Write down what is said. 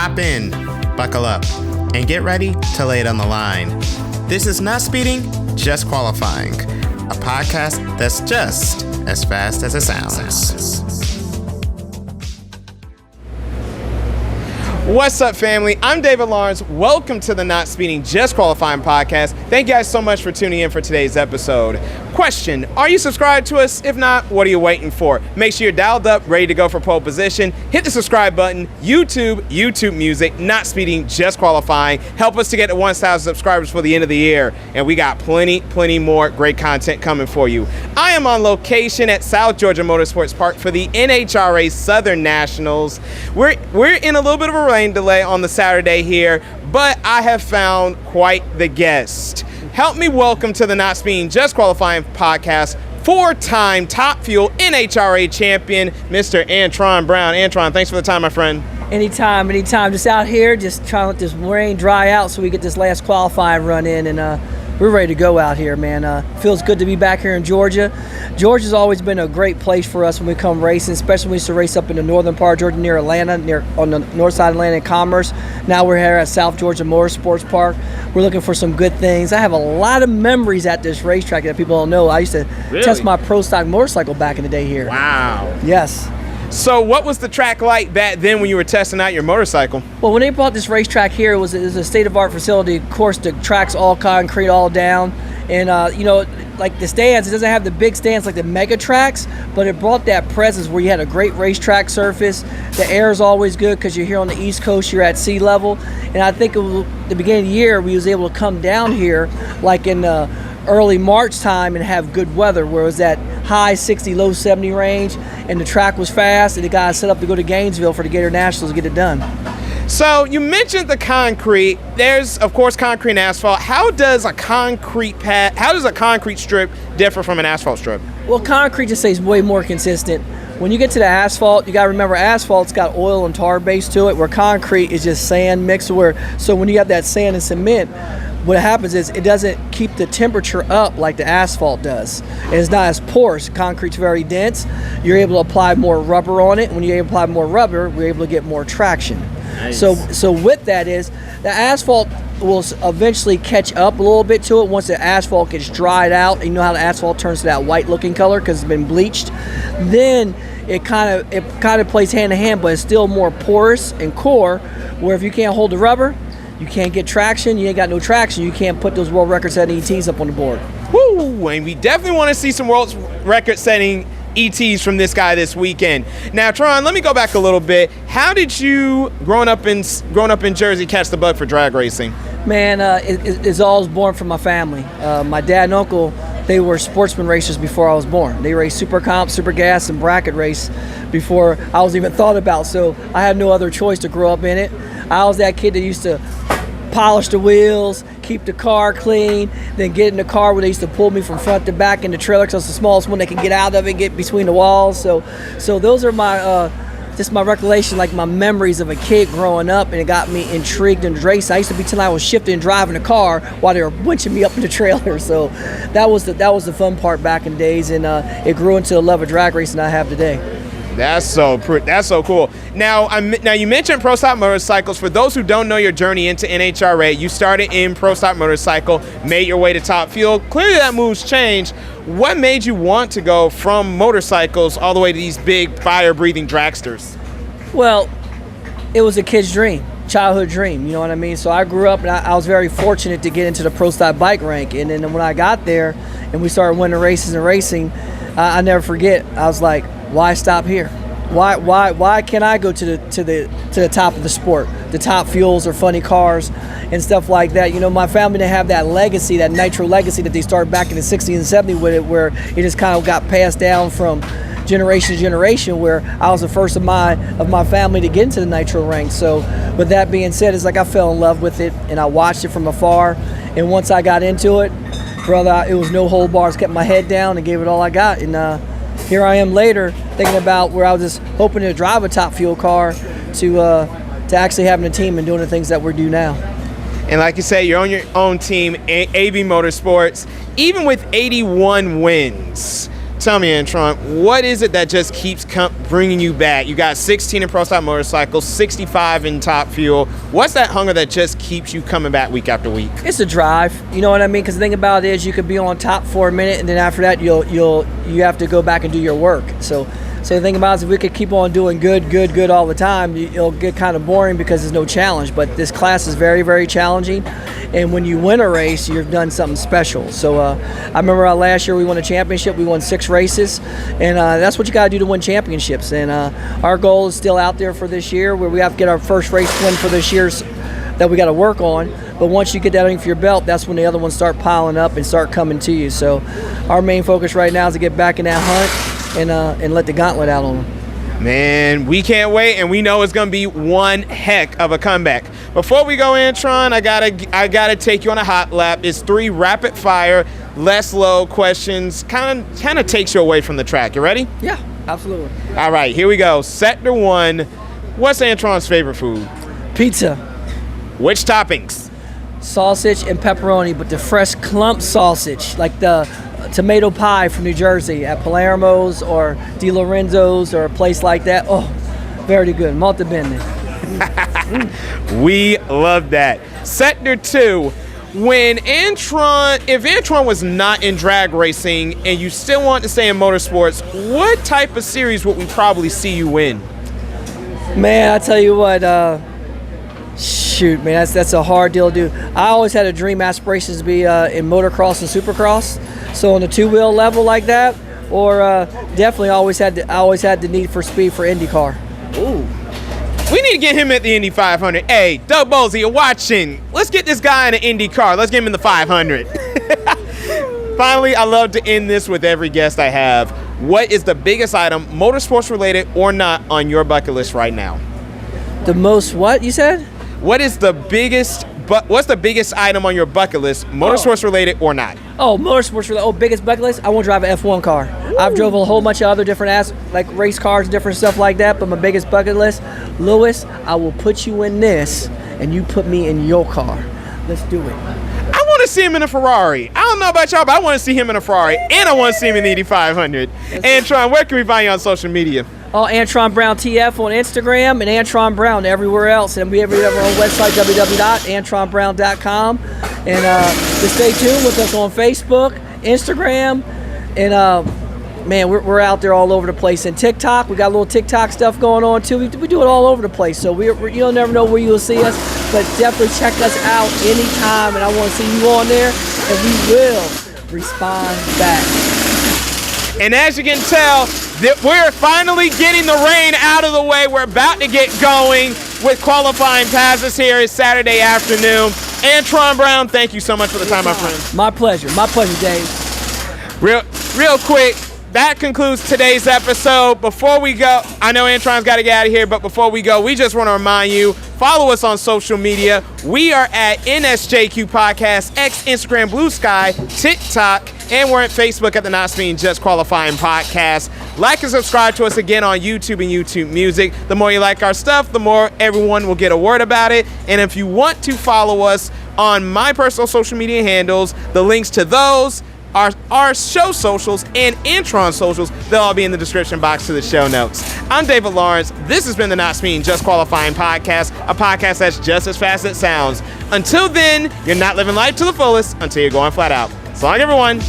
Hop in, buckle up, and get ready to lay it on the line. This is Not Speeding, Just Qualifying, a podcast that's just as fast as it sounds. What's up, family? I'm David Lawrence. Welcome to the Not Speeding, Just Qualifying podcast. Thank you guys so much for tuning in for today's episode. Question, are you subscribed to us? If not, what are you waiting for? Make sure you're dialed up, ready to go for pole position. Hit the subscribe button. YouTube Music, Not Speeding, Just Qualifying. Help us to get to 1,000 subscribers for the end of the year. And we got plenty more great content coming for you. I am on location at South Georgia Motorsports Park for the NHRA Southern Nationals. We're in a little bit of a rain delay on the Saturday here, but I have found quite the guest. Help me welcome to the Not Speeding, Just Qualifying podcast, four-time Top Fuel NHRA champion, Mr. Antron Brown. Antron, thanks for the time, my friend. Anytime. Just out here, just trying to let this rain dry out so we get this last qualifying run in, and we're ready to go out here, man. Feels good to be back here in Georgia. Georgia's always been a great place for us when we come racing, especially when we used to race up in the northern part of Georgia near Atlanta, on the north side of Atlanta and Commerce. Now we're here at South Georgia Motorsports Park. We're looking for some good things. I have a lot of memories at this racetrack that people don't know. I used to test my pro stock motorcycle back in the day here. Wow. Yes. So what was the track like back then when you were testing out your motorcycle? Well, when they brought this racetrack here, it was a state-of-art facility. Of course, the track's all concrete, all down. And, like the stands, it doesn't have the big stands like the mega tracks, but it brought that presence where you had a great racetrack surface. The air is always good because you're here on the East Coast, you're at sea level. And I think it was the beginning of the year, we was able to come down here like in early March time and have good weather, where it was that high 60, low 70 range, and the track was fast, and the guys set up to go to Gainesville for the Gator Nationals to get it done. So you mentioned the concrete. There's, of course, concrete and asphalt. How does a concrete strip differ from an asphalt strip? Well, concrete just stays way more consistent. When you get to the asphalt, you got to remember asphalt's got oil and tar base to it, where concrete is just sand mixed. So when you have that sand and cement, what happens is it doesn't keep the temperature up like the asphalt does. And it's not as porous. Concrete's very dense. You're able to apply more rubber on it. When you apply more rubber, we're able to get more traction. Nice. So with that is, the asphalt will eventually catch up a little bit to it once the asphalt gets dried out. And you know how the asphalt turns to that white looking color because it's been bleached. Then it kind of plays hand in hand, but it's still more porous and core, where if you can't hold the rubber, you can't get traction. You ain't got no traction. You can't put those world record-setting ETs up on the board. Woo! And we definitely want to see some world record-setting ETs from this guy this weekend. Now, Tron, let me go back a little bit. How did you, growing up in Jersey, catch the bug for drag racing? Man, it's all born from my family. My dad and uncle, they were sportsman racers before I was born. They raced super comp, super gas, and bracket race before I was even thought about. So I had no other choice to grow up in it. I was that kid that used to polish the wheels, keep the car clean, then get in the car where they used to pull me from front to back in the trailer because I was the smallest one that can get out of it, get between the walls. So those are my just my recollection, like my memories of a kid growing up, and it got me intrigued in racing. I used to be till I was shifting and driving the car while they were winching me up in the trailer. So that was the fun part back in the days, and it grew into a love of drag racing I have today. That's so cool. Now you mentioned pro stock motorcycles. For those who don't know your journey into NHRA, you started in pro stock motorcycle, made your way to Top Fuel. Clearly that move's changed. What made you want to go from motorcycles all the way to these big fire-breathing dragsters? Well, it was a kid's dream, childhood dream, you know what I mean? So I grew up, and I was very fortunate to get into the pro stock bike rank. And then when I got there and we started winning races and racing, I never forget, I was like, why stop here? Why can't I go to the top of the sport? The Top Fuels or funny cars and stuff like that. You know, my family didn't have that legacy, that nitro legacy that they started back in the 60s and 70s with it, where it just kind of got passed down from generation to generation, where I was the first of my family to get into the nitro rank. So with that being said, it's like I fell in love with it, and I watched it from afar. And once I got into it, brother, it was no hold bars. Kept my head down and gave it all I got. And here I am later thinking about where I was just hoping to drive a Top Fuel car to actually having a team and doing the things that we do now. And like you say, you're on your own team, AB Motorsports. Even with 81 wins, Tell me, Antron, what is it that just keeps bringing you back? You got 16 in Pro Style Motorcycles, 65 in Top Fuel. What's that hunger that just keeps you coming back week after week? It's a drive. You know what I mean? Because the thing about it is you could be on top for a minute, and then after that you have to go back and do your work. So the thing about it is if we could keep on doing good all the time, it'll get kind of boring because there's no challenge. But this class is very, very challenging. And when you win a race, you've done something special. So I remember last year we won a championship. We won 6 races. And that's what you got to do to win championships. And our goal is still out there for this year, where we have to get our first race win for this year's that we got to work on. But once you get that underneath your belt, that's when the other ones start piling up and start coming to you. So our main focus right now is to get back in that hunt and let the gauntlet out on them. Man, we can't wait, and we know it's going to be one heck of a comeback. Before we go, Antron, I gotta take you on a hot lap. It's 3 rapid fire, less low questions. Kind of takes you away from the track. You ready? Yeah, absolutely. All right, here we go. Sector 1. What's Antron's favorite food? Pizza. Which toppings? Sausage and pepperoni, but the fresh clump sausage, like the tomato pie from New Jersey at Palermo's or Di Lorenzo's or a place like that. Oh, very good. Molto bene. We love that. Sector 2. If Antron was not in drag racing and you still want to stay in motorsports, what type of series would we probably see you win? Man, I tell you what, shoot, man, that's a hard deal to do. I always had a dream aspirations to be in motocross and supercross. So on the 2-wheel level like that, or definitely always had the need for speed for IndyCar. Ooh. We need to get him at the Indy 500. Hey, Doug Bolsey, you're watching. Let's get this guy in an Indy car. Let's get him in the 500. Finally, I love to end this with every guest I have. What is the biggest item, motorsports related or not, on your bucket list right now? The most what, you said? What's the biggest item on your bucket list, motorsports related or not? Oh, motorsports related. Oh, biggest bucket list? I want to drive an F1 car. Ooh. I've drove a whole bunch of other different like race cars, different stuff like that, but my biggest bucket list, Lewis, I will put you in this and you put me in your car. Let's do it. I want to see him in a Ferrari. I don't know about y'all, but I want to see him in a Ferrari, and I want to see him in the Indy 500. Antron, where can we find you on social media? Oh, Antron Brown TF on Instagram and Antron Brown everywhere else. And we have our own website, www.antronbrown.com. And just stay tuned with us on Facebook, Instagram, and man, we're out there all over the place. And TikTok, we got a little TikTok stuff going on too. We do it all over the place. So you'll never know where you'll see us, but definitely check us out anytime. And I want to see you on there, and we will respond back. And as you can tell, we're finally getting the rain out of the way. We're about to get going with qualifying passes here. It's Saturday afternoon. Antron Brown, thank you so much for the time, my friend. My pleasure, Dave. Real quick, that concludes today's episode. Before we go, I know Antron's got to get out of here, but before we go, we just want to remind you, follow us on social media. We are at NSJQ Podcast, X, Instagram, Blue Sky, TikTok, and we're at Facebook at the Not Speaking Just Qualifying Podcast. Like and subscribe to us again on YouTube and YouTube Music. The more you like our stuff, the more everyone will get a word about it. And if you want to follow us on my personal social media handles, the links to those, our show socials, and Antron socials, they'll all be in the description box to the show notes. I'm David Lawrence. This has been the Not Speaking Just Qualifying Podcast, a podcast that's just as fast as it sounds. Until then, you're not living life to the fullest until you're going flat out. So long, everyone.